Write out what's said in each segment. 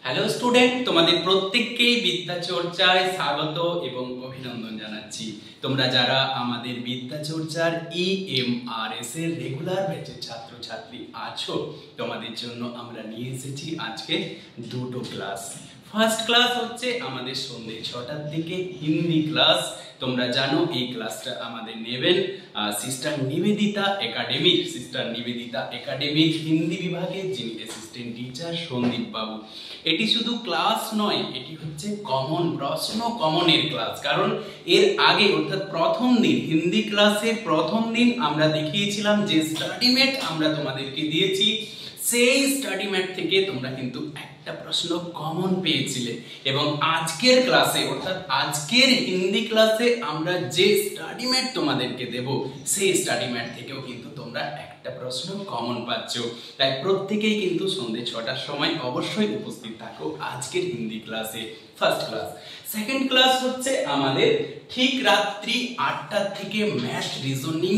Hello student, তোমাদের প্রত্যেককেই বিদ্যা চর্চায় স্বাগত এবং অভিনন্দন জানাচ্ছি। তোমরা যারা আমাদের বিদ্যা চর্চার EMRS এর রেগুলার ব্যাচের ছাত্রছাত্রী আছো, তোমাদের জন্য আমরা নিয়ে এসেছি আজকে দুটো ক্লাস। ফার্স্ট ক্লাস হচ্ছে আমাদের সন্ধ্যে 6টার দিকে হিন্দি ক্লাস। তোমরা জানো এই ক্লাসটা আমাদের নেবেন সিস্টার নিবেদিতা একাডেমিক হিন্দি বিভাগের যিনি অ্যাসিস্ট্যান্ট টিচার সন্দীপ বাবু। এটি শুধু ক্লাস নয়, এটি হচ্ছে কমন প্রশ্ন কমনের ক্লাস। কারণ এর আগে অর্থাৎ প্রথম দিন হিন্দি ক্লাসের প্রথম দিন আমরা দেখিয়েছিলাম যে স্টাডি ম্যাট আমরা তোমাদেরকে দিয়েছি, সেই স্টাডি ম্যাট থেকে তোমরা কিন্তু একটা প্রশ্ন কমন পেয়েছিলে। এবং আজকের ক্লাসে অর্থাৎ আজকের হিন্দি ক্লাসে আমরা যে স্টাডি ম্যাট তোমাদেরকে দেব, সেই স্টাডি ম্যাট থেকেও কিন্তু তোমরা একটা প্রশ্ন কমন পাচ্ছ। তাই প্রত্যেকেই কিন্তু সন্ধ্যে 6টার সময় অবশ্যই উপস্থিত থাকো আজকের হিন্দি ক্লাসে। First class. সেকেন্ড ক্লাস হচ্ছে আমাদের ঠিক রাত্রি 8টা থেকে ম্যাথ রিজনিং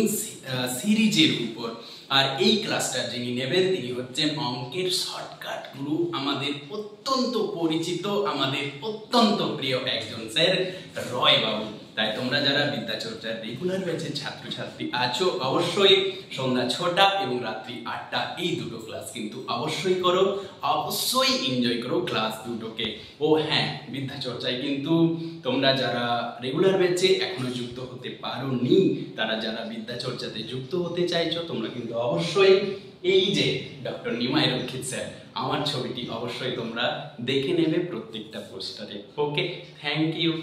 সিরিজের উপর। আর এই ক্লাসটা যিনি নেবেন তিনি হচ্ছেন অঙ্কের শর্টকাট গুরু, আমাদের অত্যন্ত পরিচিত, আমাদের অত্যন্ত প্রিয় একজন স্যার রয় বাবু। তাই তোমরা যারা বিদ্যা চর্চার রেগুলার ব্যাচের ছাত্রছাত্রী আছো, অবশ্যই সন্ধ্যা 6টা এবং রাত্রি 8টা এই দুটো ক্লাস কিন্তু অবশ্যই করো, অবশ্যই এনজয় করো ক্লাস দুটোকে। ও হ্যাঁ, বিদ্যা চর্চায় কিন্তু তোমরা যারা রেগুলার ব্যাচে এখনো যুক্ত হতে পারোনি, তারা যারা বিদ্যা চর্চাতে যুক্ত হতে চাইছো, তোমরা কিন্তু অবশ্যই এই যে ডক্টর নিমাই রক্ষিত স্যার, আমার ছবিটি অবশ্যই তোমরা দেখে নেবে প্রত্যেকটা পোস্টারে। ওকে, থ্যাংক ইউ।